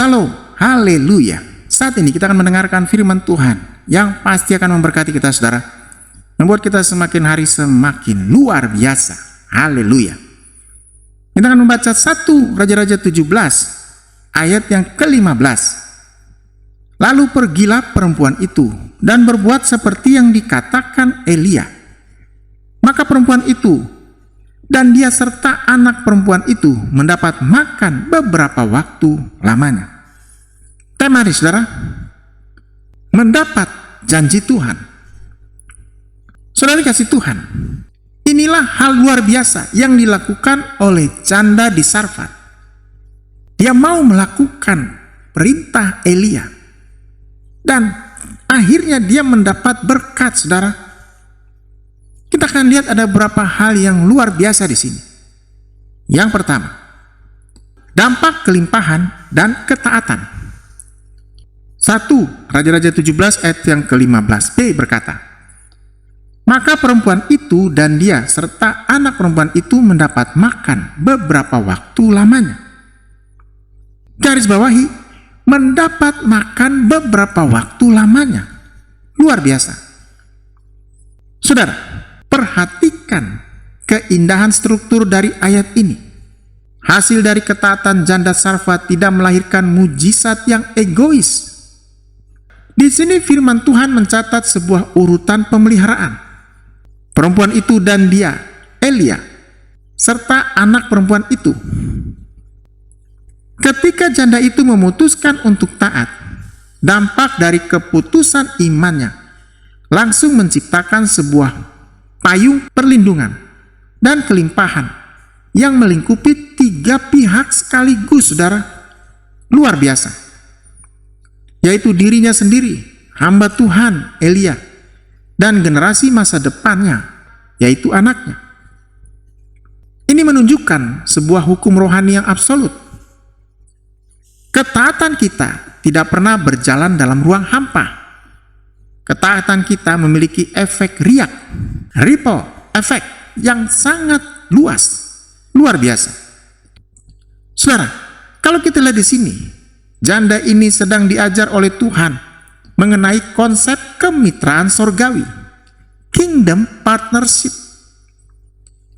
Salam, haleluya. Saat ini kita akan mendengarkan firman Tuhan yang pasti akan memberkati kita, saudara, membuat kita semakin hari semakin luar biasa. Haleluya. Kita akan membaca 1 Raja-Raja 17 ayat yang ke-15. Lalu pergilah perempuan itu dan berbuat seperti yang dikatakan Elia. Maka perempuan itu dan dia serta anak perempuan itu mendapat makan beberapa waktu lamanya. Tema hari, saudara, mendapat janji Tuhan. Saudara dikasih Tuhan, inilah hal luar biasa yang dilakukan oleh janda di Sarfat. Dia mau melakukan perintah Elia, dan akhirnya dia mendapat berkat, saudara. Kita akan lihat ada beberapa hal yang luar biasa di sini. Yang pertama, dampak kelimpahan dan ketaatan. 1 Raja-Raja 17 ayat yang ke-15b berkata, maka perempuan itu dan dia serta anak perempuan itu mendapat makan beberapa waktu lamanya. Garis bawahi, mendapat makan beberapa waktu lamanya. Luar biasa. Saudara, perhatikan keindahan struktur dari ayat ini. Hasil dari ketaatan janda Sarfat tidak melahirkan mujizat yang egois. Di sini firman Tuhan mencatat sebuah urutan pemeliharaan. Perempuan itu dan dia, Elia, serta anak perempuan itu. Ketika janda itu memutuskan untuk taat, dampak dari keputusan imannya langsung menciptakan sebuah payung perlindungan dan kelimpahan yang melingkupi 3 pihak sekaligus, saudara. Luar biasa. Yaitu dirinya sendiri, hamba Tuhan Elia, dan generasi masa depannya, yaitu anaknya. Ini menunjukkan sebuah hukum rohani yang absolut. Ketaatan kita tidak pernah berjalan dalam ruang hampa. Ketaatan kita memiliki efek riak, ripple efek yang sangat luas, luar biasa. Saudara, kalau kita lihat di sini, janda ini sedang diajar oleh Tuhan mengenai konsep kemitraan sorgawi, kingdom partnership.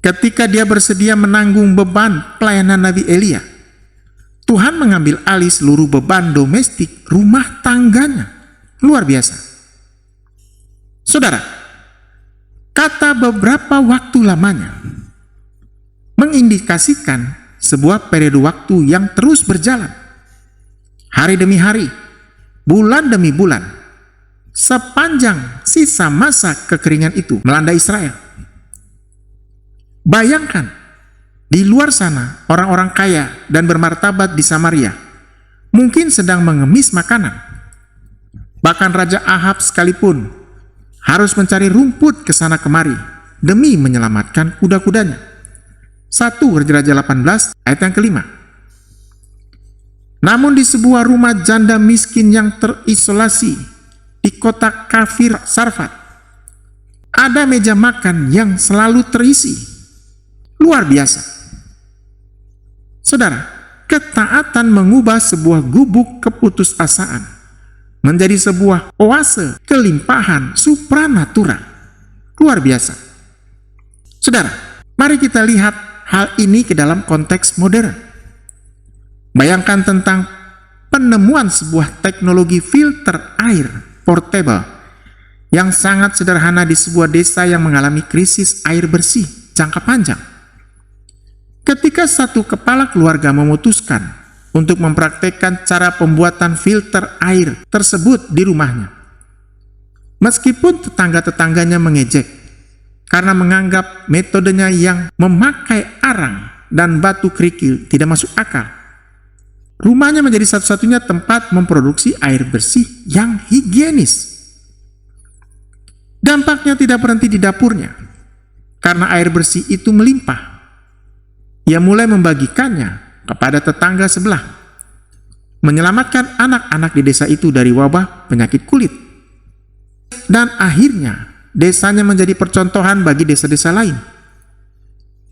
Ketika dia bersedia menanggung beban pelayanan Nabi Elia, Tuhan mengambil alih seluruh beban domestik rumah tangganya. Luar biasa. Saudara, kata beberapa waktu lamanya mengindikasikan sebuah periode waktu yang terus berjalan. Hari demi hari, bulan demi bulan, sepanjang sisa masa kekeringan itu melanda Israel. Bayangkan, di luar sana orang-orang kaya dan bermartabat di Samaria mungkin sedang mengemis makanan. Bahkan Raja Ahab sekalipun harus mencari rumput ke sana kemari demi menyelamatkan kuda-kudanya. 1 Raja-Raja 18 ayat yang ke-5. Namun di sebuah rumah janda miskin yang terisolasi di kota kafir Sarfat, ada meja makan yang selalu terisi. Luar biasa. Saudara, ketaatan mengubah sebuah gubuk keputusasaan menjadi sebuah oase kelimpahan supranatural. Luar biasa. Saudara, mari kita lihat hal ini ke dalam konteks modern. Bayangkan tentang penemuan sebuah teknologi filter air portable yang sangat sederhana di sebuah desa yang mengalami krisis air bersih jangka panjang. Ketika satu kepala keluarga memutuskan untuk mempraktekkan cara pembuatan filter air tersebut di rumahnya, meskipun tetangga-tetangganya mengejek karena menganggap metodenya yang memakai arang dan batu kerikil tidak masuk akal, rumahnya menjadi satu-satunya tempat memproduksi air bersih yang higienis. Dampaknya tidak berhenti di dapurnya. Karena air bersih itu melimpah, ia mulai membagikannya kepada tetangga sebelah, menyelamatkan anak-anak di desa itu dari wabah penyakit kulit. Dan akhirnya desanya menjadi percontohan bagi desa-desa lain.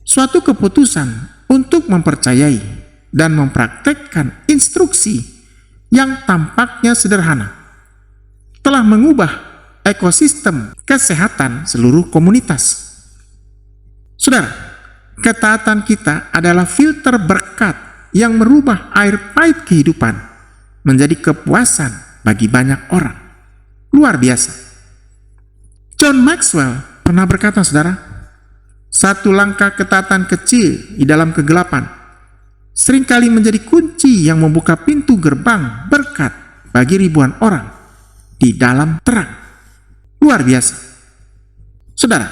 Suatu keputusan untuk mempercayai dan mempraktekkan instruksi yang tampaknya sederhana telah mengubah ekosistem kesehatan seluruh komunitas. Saudara, ketaatan kita adalah filter berkat yang merubah air pahit kehidupan menjadi kepuasan bagi banyak orang. Luar biasa. John Maxwell pernah berkata, saudara, satu langkah ketaatan kecil di dalam kegelapan seringkali menjadi kunci yang membuka pintu gerbang berkat bagi ribuan orang di dalam terang. Luar biasa. Saudara,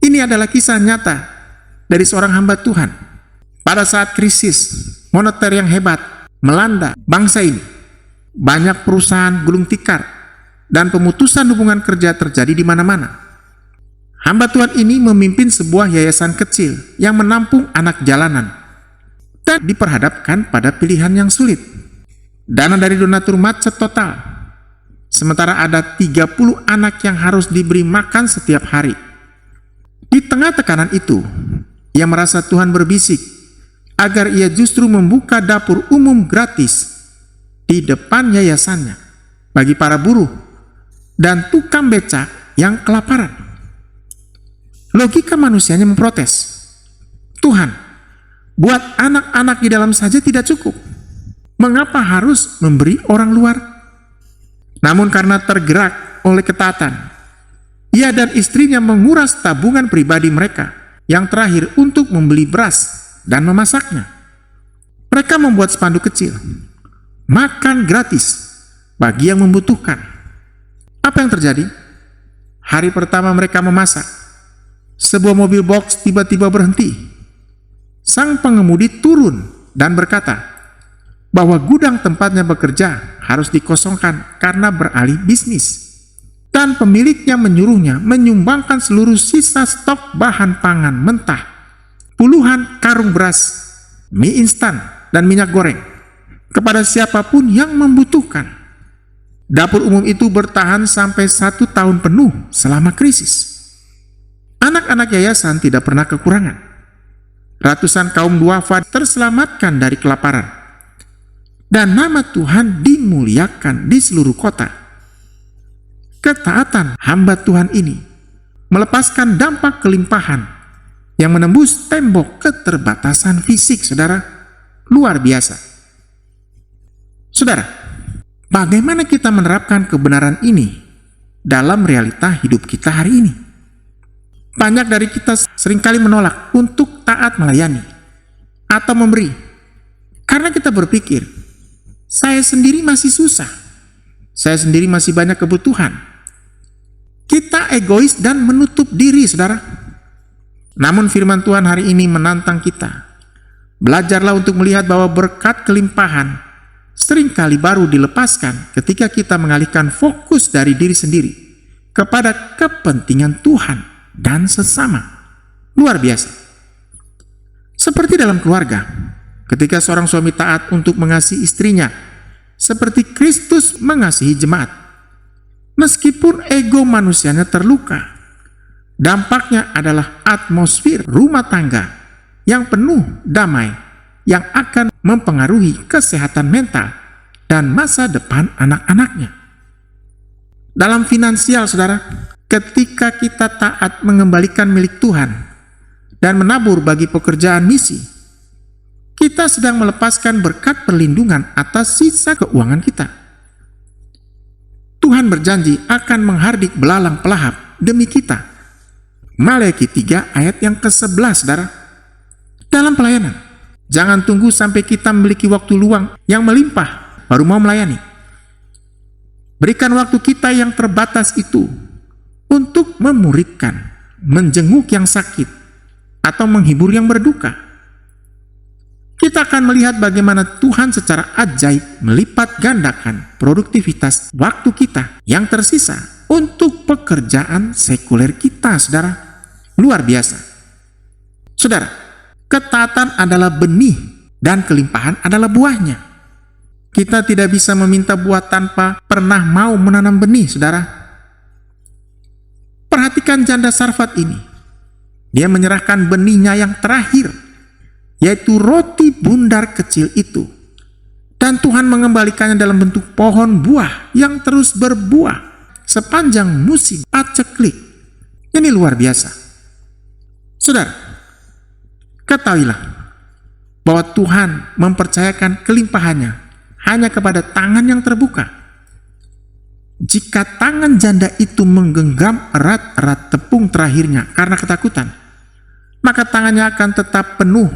ini adalah kisah nyata dari seorang hamba Tuhan. Pada saat krisis moneter yang hebat melanda bangsa ini, banyak perusahaan gulung tikar dan pemutusan hubungan kerja terjadi di mana-mana. Hamba Tuhan ini memimpin sebuah yayasan kecil yang menampung anak jalanan dan diperhadapkan pada pilihan yang sulit. Dana dari donatur macet total, sementara ada 30 anak yang harus diberi makan setiap hari. Di tengah tekanan itu, ia merasa Tuhan berbisik agar ia justru membuka dapur umum gratis di depan yayasannya bagi para buruh dan tukang becak yang kelaparan. Logika manusianya memprotes, Tuhan, buat anak-anak di dalam saja tidak cukup. Mengapa harus memberi orang luar? Namun karena tergerak oleh ketaatan, ia dan istrinya menguras tabungan pribadi mereka yang terakhir untuk membeli beras dan memasaknya. Mereka membuat spanduk kecil, makan gratis bagi yang membutuhkan. Apa yang terjadi? Hari pertama mereka memasak, sebuah mobil box tiba-tiba berhenti. Sang pengemudi turun dan berkata bahwa gudang tempatnya bekerja harus dikosongkan karena beralih bisnis. Dan pemiliknya menyuruhnya menyumbangkan seluruh sisa stok bahan pangan mentah, puluhan karung beras, mie instan, dan minyak goreng kepada siapapun yang membutuhkan. Dapur umum itu bertahan sampai 1 tahun penuh selama krisis. Anak-anak yayasan tidak pernah kekurangan. Ratusan kaum duafa terselamatkan dari kelaparan. Dan nama Tuhan dimuliakan di seluruh kota. Ketaatan hamba Tuhan ini melepaskan dampak kelimpahan yang menembus tembok keterbatasan fisik, saudara. Luar biasa. Saudara, bagaimana kita menerapkan kebenaran ini dalam realita hidup kita hari ini? Banyak dari kita seringkali menolak untuk taat melayani atau memberi karena kita berpikir, saya sendiri masih susah, saya sendiri masih banyak kebutuhan. Kita egois dan menutup diri, saudara. Namun firman Tuhan hari ini menantang kita. Belajarlah untuk melihat bahwa berkat kelimpahan seringkali baru dilepaskan ketika kita mengalihkan fokus dari diri sendiri kepada kepentingan Tuhan dan sesama. Luar biasa. Seperti dalam keluarga, ketika seorang suami taat untuk mengasihi istrinya seperti Kristus mengasihi jemaat. Meskipun ego manusianya terluka, dampaknya adalah atmosfer rumah tangga yang penuh damai yang akan mempengaruhi kesehatan mental dan masa depan anak-anaknya. Dalam finansial, saudara, ketika kita taat mengembalikan milik Tuhan dan menabur bagi pekerjaan misi, kita sedang melepaskan berkat perlindungan atas sisa keuangan kita. Tuhan berjanji akan menghardik belalang pelahap demi kita. Maleakhi 3 ayat yang ke-11, saudara. Dalam pelayanan, jangan tunggu sampai kita memiliki waktu luang yang melimpah baru mau melayani. Berikan waktu kita yang terbatas itu untuk memuridkan, menjenguk yang sakit, atau menghibur yang berduka. Kita akan melihat bagaimana Tuhan secara ajaib melipat gandakan produktivitas waktu kita yang tersisa untuk pekerjaan sekuler kita, saudara. Luar biasa. Saudara, ketaatan adalah benih dan kelimpahan adalah buahnya. Kita tidak bisa meminta buah tanpa pernah mau menanam benih, saudara. Perhatikan janda Sarfat ini. Dia menyerahkan benihnya yang terakhir, yaitu roti bundar kecil itu. Dan Tuhan mengembalikannya dalam bentuk pohon buah yang terus berbuah sepanjang musim paceklik. Ini luar biasa. Saudara, ketahuilah bahwa Tuhan mempercayakan kelimpahannya hanya kepada tangan yang terbuka. Jika tangan janda itu menggenggam erat-erat tepung terakhirnya karena ketakutan, maka tangannya akan tetap penuh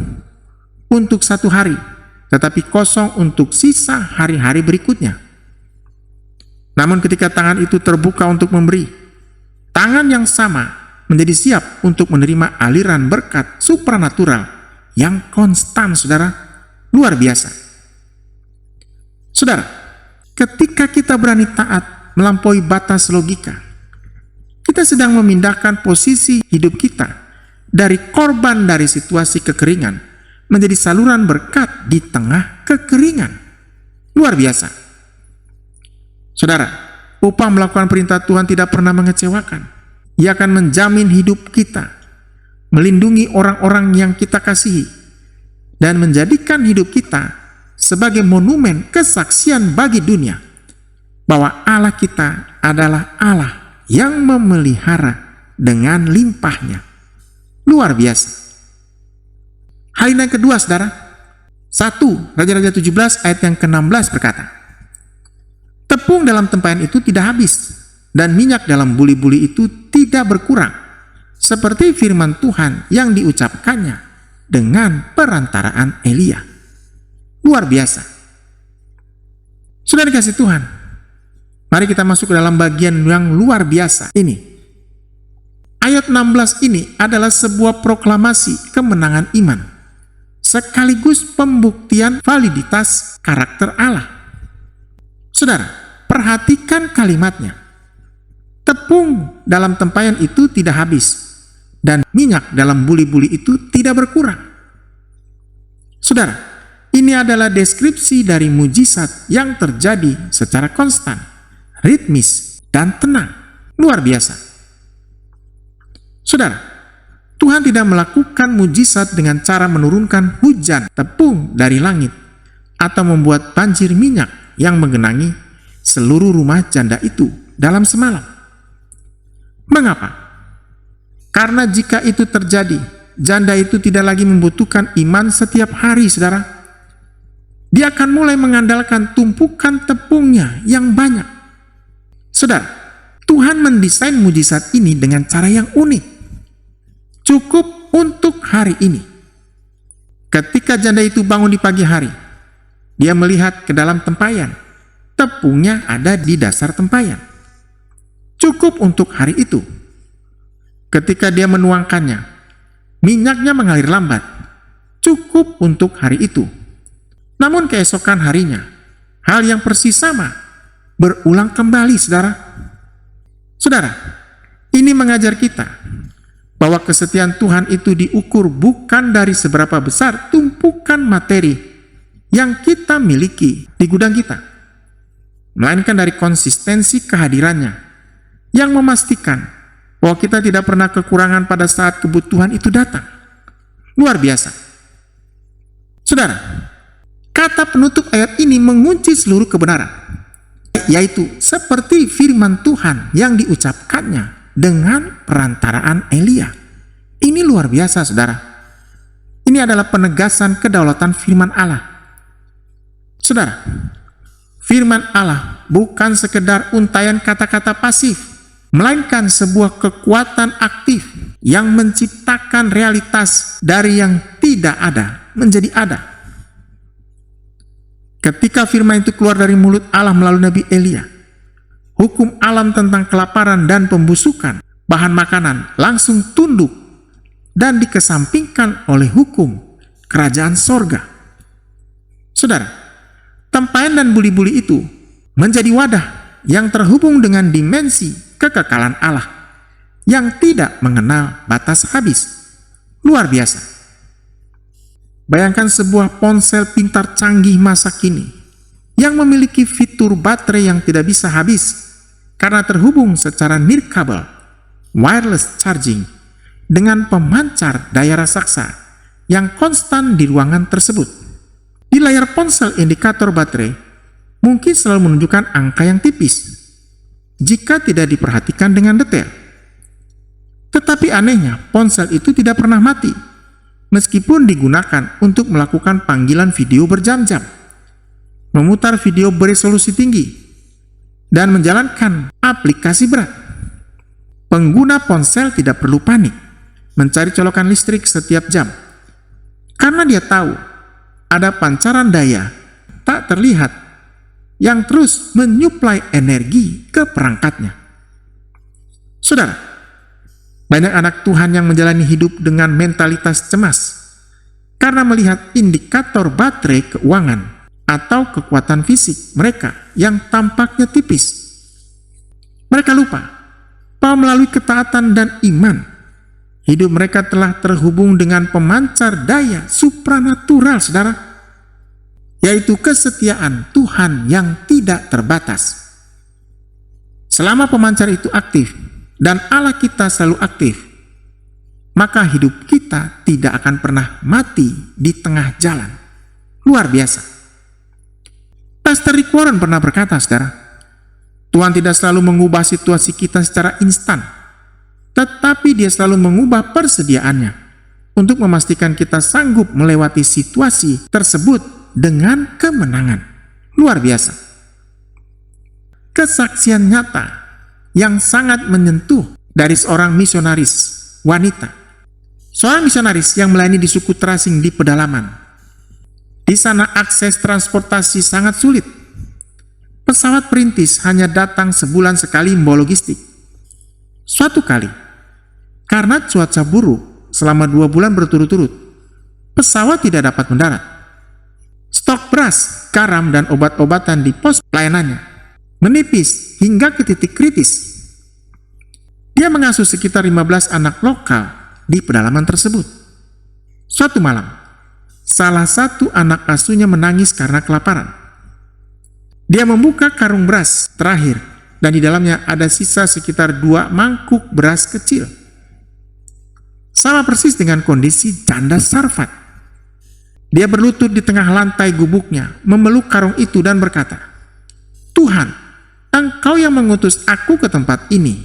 untuk 1 hari, tetapi kosong untuk sisa hari-hari berikutnya. Namun ketika tangan itu terbuka untuk memberi, tangan yang sama menjadi siap untuk menerima aliran berkat supranatural yang konstan, saudara, luar biasa. Saudara, ketika kita berani taat melampaui batas logika, kita sedang memindahkan posisi hidup kita dari korban dari situasi kekeringan menjadi saluran berkat di tengah kekeringan. Luar biasa. Saudara, upah melakukan perintah Tuhan tidak pernah mengecewakan. Ia akan menjamin hidup kita, melindungi orang-orang yang kita kasihi, dan menjadikan hidup kita sebagai monumen kesaksian bagi dunia bahwa Allah kita adalah Allah yang memelihara dengan limpahnya. Luar biasa. Hal yang kedua, saudara, 1 Raja-Raja 17 ayat yang ke-16 berkata, tepung dalam tempayan itu tidak habis, dan minyak dalam buli-buli itu tidak berkurang, seperti firman Tuhan yang diucapkannya dengan perantaraan Elia. Luar biasa. Sudah dikasih Tuhan, mari kita masuk ke dalam bagian yang luar biasa ini. Ayat 16 ini adalah sebuah proklamasi kemenangan iman, sekaligus pembuktian validitas karakter Allah. Saudara, perhatikan kalimatnya. Tepung dalam tempayan itu tidak habis, dan minyak dalam buli-buli itu tidak berkurang. Saudara, ini adalah deskripsi dari mujizat yang terjadi secara konstan, ritmis, dan tenang. Luar biasa. Saudara, Tuhan tidak melakukan mujizat dengan cara menurunkan hujan tepung dari langit atau membuat banjir minyak yang menggenangi seluruh rumah janda itu dalam semalam. Mengapa? Karena jika itu terjadi, janda itu tidak lagi membutuhkan iman setiap hari, saudara. Dia akan mulai mengandalkan tumpukan tepungnya yang banyak. Saudara, Tuhan mendesain mujizat ini dengan cara yang unik. Cukup untuk hari ini. Ketika janda itu bangun di pagi hari, dia melihat ke dalam tempayan. Tepungnya ada di dasar tempayan. Cukup untuk hari itu. Ketika dia menuangkannya, minyaknya mengalir lambat. Cukup untuk hari itu. Namun keesokan harinya, hal yang persis sama berulang kembali, saudara. Saudara, ini mengajar kita bahwa kesetiaan Tuhan itu diukur bukan dari seberapa besar tumpukan materi yang kita miliki di gudang kita, melainkan dari konsistensi kehadirannya yang memastikan bahwa kita tidak pernah kekurangan pada saat kebutuhan itu datang. Luar biasa. Saudara, kata penutup ayat ini mengunci seluruh kebenaran, yaitu seperti firman Tuhan yang diucapkannya dengan perantaraan Elia. Ini luar biasa, saudara. Ini adalah penegasan kedaulatan firman Allah. Saudara, firman Allah bukan sekedar untaian kata-kata pasif, melainkan sebuah kekuatan aktif yang menciptakan realitas dari yang tidak ada menjadi ada. Ketika firman itu keluar dari mulut Allah melalui Nabi Elia, hukum alam tentang kelaparan dan pembusukan bahan makanan langsung tunduk dan dikesampingkan oleh hukum kerajaan sorga. Saudara, tempayan dan buli-buli itu menjadi wadah yang terhubung dengan dimensi kekekalan Allah yang tidak mengenal batas habis. Luar biasa. Bayangkan sebuah ponsel pintar canggih masa kini yang memiliki fitur baterai yang tidak bisa habis karena terhubung secara nirkabel, wireless charging, dengan pemancar daya raksasa yang konstan di ruangan tersebut. Di layar ponsel indikator baterai mungkin selalu menunjukkan angka yang tipis jika tidak diperhatikan dengan detail. Tetapi anehnya, ponsel itu tidak pernah mati, meskipun digunakan untuk melakukan panggilan video berjam-jam, memutar video beresolusi tinggi, dan menjalankan aplikasi berat. Pengguna ponsel tidak perlu panik mencari colokan listrik setiap jam, karena dia tahu ada pancaran daya tak terlihat yang terus menyuplai energi ke perangkatnya. Saudara, banyak anak Tuhan yang menjalani hidup dengan mentalitas cemas karena melihat indikator baterai keuangan atau kekuatan fisik mereka yang tampaknya tipis. Mereka lupa bahwa melalui ketaatan dan iman, hidup mereka telah terhubung dengan pemancar daya supranatural, saudara, yaitu kesetiaan Tuhan yang tidak terbatas. Selama pemancar itu aktif dan Allah kita selalu aktif, maka hidup kita tidak akan pernah mati di tengah jalan. Luar biasa. Pastor Rick Warren pernah berkata, saudara, Tuhan tidak selalu mengubah situasi kita secara instan, tetapi Dia selalu mengubah persediaannya untuk memastikan kita sanggup melewati situasi tersebut dengan kemenangan. Luar biasa. Kesaksian nyata yang sangat menyentuh dari seorang misionaris wanita. Seorang misionaris yang melayani di suku terasing di pedalaman. Di sana akses transportasi sangat sulit. Pesawat perintis hanya datang sebulan sekali membawa logistik. Suatu kali, karena cuaca buruk selama 2 bulan berturut-turut, pesawat tidak dapat mendarat. Stok beras, garam, dan obat-obatan di pos pelayanannya menipis hingga ke titik kritis. Dia mengasuh sekitar 15 anak lokal di pedalaman tersebut. Suatu malam, salah satu anak asuhnya menangis karena kelaparan. Dia membuka karung beras terakhir dan di dalamnya ada sisa sekitar 2 mangkuk beras kecil. Sama persis dengan kondisi janda Sarfat. Dia berlutut di tengah lantai gubuknya, memeluk karung itu dan berkata, "Tuhan, Engkau yang mengutus aku ke tempat ini.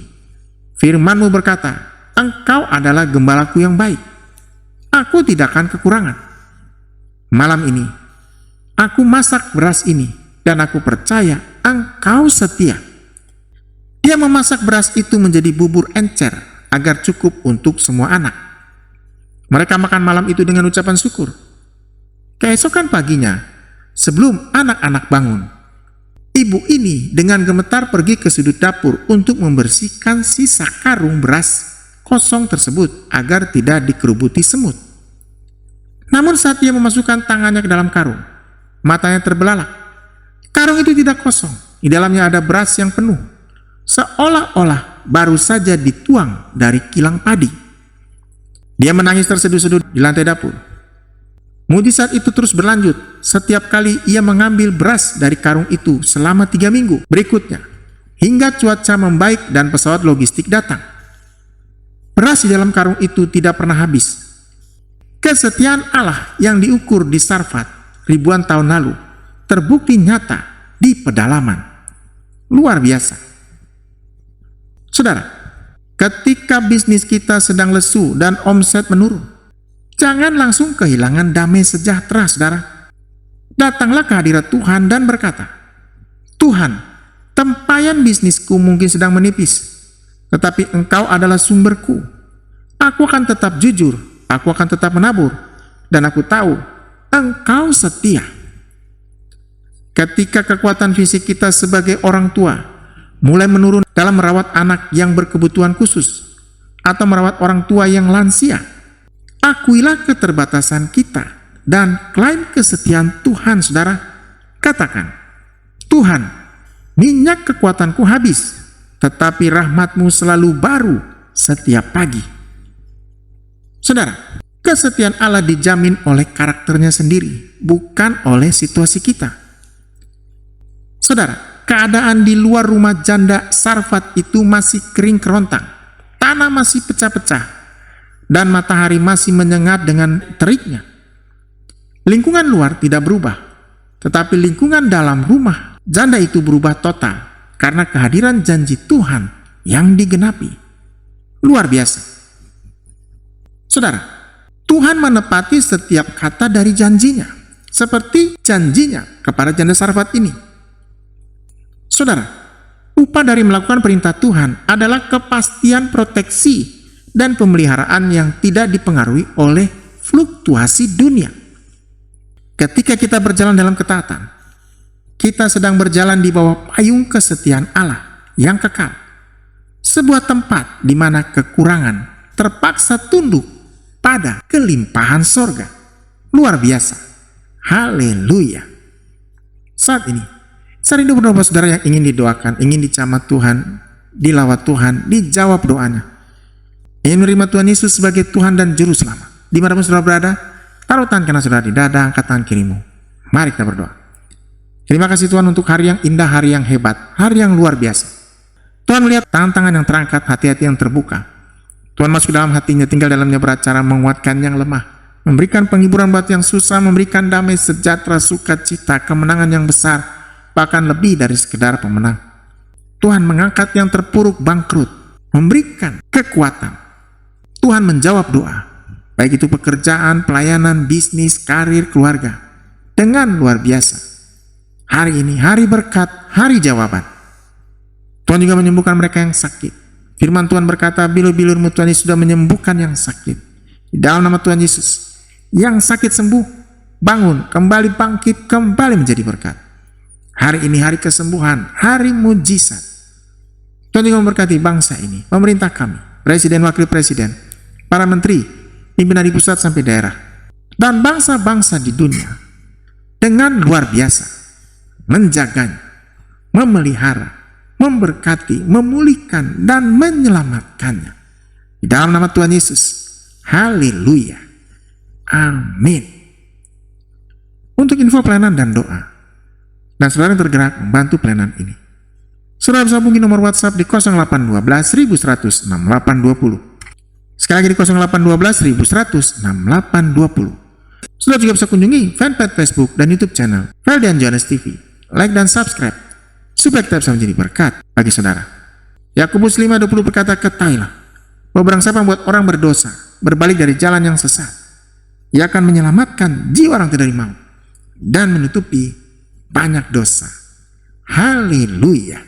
Firman-Mu berkata, Engkau adalah gembalaku yang baik. Aku tidak akan kekurangan. Malam ini, aku masak beras ini dan aku percaya Engkau setia." Dia memasak beras itu menjadi bubur encer agar cukup untuk semua anak. Mereka makan malam itu dengan ucapan syukur. Keesokan paginya, sebelum anak-anak bangun, ibu ini dengan gemetar pergi ke sudut dapur untuk membersihkan sisa karung beras kosong tersebut agar tidak dikerubuti semut. Namun saat dia memasukkan tangannya ke dalam karung, matanya terbelalak. Karung itu tidak kosong, di dalamnya ada beras yang penuh, seolah-olah baru saja dituang dari kilang padi. Dia menangis terseduh-seduh di lantai dapur. Mujizat itu terus berlanjut. Setiap kali ia mengambil beras dari karung itu selama 3 minggu berikutnya, hingga cuaca membaik dan pesawat logistik datang. Beras di dalam karung itu tidak pernah habis. Kesetiaan Allah yang diukur di Sarfat ribuan tahun lalu terbukti nyata di pedalaman. Luar biasa. Saudara, ketika bisnis kita sedang lesu dan omset menurun, jangan langsung kehilangan damai sejahtera, saudara. Datanglah ke hadirat Tuhan dan berkata, "Tuhan, tempayan bisnisku mungkin sedang menipis, tetapi Engkau adalah sumberku. Aku akan tetap jujur, aku akan tetap menabur, dan aku tahu Engkau setia." Ketika kekuatan fisik kita sebagai orang tua mulai menurun dalam merawat anak yang berkebutuhan khusus atau merawat orang tua yang lansia, akuilah keterbatasan kita dan klaim kesetiaan Tuhan, saudara. Katakan, "Tuhan, minyak kekuatanku habis, tetapi rahmat-Mu selalu baru setiap pagi." Saudara, kesetiaan Allah dijamin oleh karakternya sendiri, bukan oleh situasi kita. Saudara, keadaan di luar rumah janda Sarfat itu masih kering kerontang, tanah masih pecah-pecah, dan matahari masih menyengat dengan teriknya. Lingkungan luar tidak berubah, tetapi lingkungan dalam rumah janda itu berubah total karena kehadiran janji Tuhan yang digenapi. Luar biasa. Saudara, Tuhan menepati setiap kata dari janjinya, seperti janjinya kepada janda Sarfat ini. Saudara, upah dari melakukan perintah Tuhan adalah kepastian proteksi dan pemeliharaan yang tidak dipengaruhi oleh fluktuasi dunia. Ketika kita berjalan dalam ketaatan, kita sedang berjalan di bawah payung kesetiaan Allah yang kekal. Sebuah tempat di mana kekurangan terpaksa tunduk pada kelimpahan sorga. Luar biasa. Haleluya. Saat ini, saya rindu berdoa saudara yang ingin didoakan, ingin dicamah Tuhan, dilawat Tuhan, dijawab doanya. Ingin menerima Tuhan Yesus sebagai Tuhan dan Juru Selamat. Dimanapun saudara berada, taruh tangan kanan saudara di dada, angkat tangan kirimu. Mari kita berdoa. Terima kasih Tuhan untuk hari yang indah, hari yang hebat, hari yang luar biasa. Tuhan melihat tangan-tangan yang terangkat, hati-hati yang terbuka. Tuhan masuk dalam hatinya, tinggal dalamnya beracara menguatkan yang lemah, memberikan penghiburan buat yang susah, memberikan damai sejahtera, sukacita, kemenangan yang besar, bahkan lebih dari sekedar pemenang. Tuhan mengangkat yang terpuruk bangkrut, memberikan kekuatan. Tuhan menjawab doa, baik itu pekerjaan, pelayanan, bisnis, karir, keluarga, dengan luar biasa. Hari ini hari berkat, hari jawaban. Tuhan juga menyembuhkan mereka yang sakit. Firman Tuhan berkata, bilur-bilurmu Tuhan Yesus sudah menyembuhkan yang sakit. Di dalam nama Tuhan Yesus, yang sakit sembuh, bangun, kembali bangkit, kembali menjadi berkat. Hari ini hari kesembuhan, hari mujizat. Tuhan juga memberkati bangsa ini, pemerintah kami, presiden, wakil presiden, para menteri, pimpinan di pusat sampai daerah, dan bangsa-bangsa di dunia dengan luar biasa menjaganya, memelihara, memberkati, memulihkan, dan menyelamatkannya. Di dalam nama Tuhan Yesus. Haleluya. Amin. Untuk info pelayanan dan doa, dan saudara yang tergerak membantu pelayanan ini, saudara bisa hubungi nomor WhatsApp di 0812 1100 6820. Sekali lagi di 0812 1100 6820. Saudara juga bisa kunjungi fanpage Facebook dan YouTube channel Ferdian Johannes TV. Like dan subscribe supaya kita bisa menjadi berkat bagi saudara. Yakobus 5:20 berkata, ketahuilah bahwa barang siapa membuat orang berdosa berbalik dari jalan yang sesat, ia akan menyelamatkan jiwa orang dari maut dan menutupi banyak dosa. Haleluya.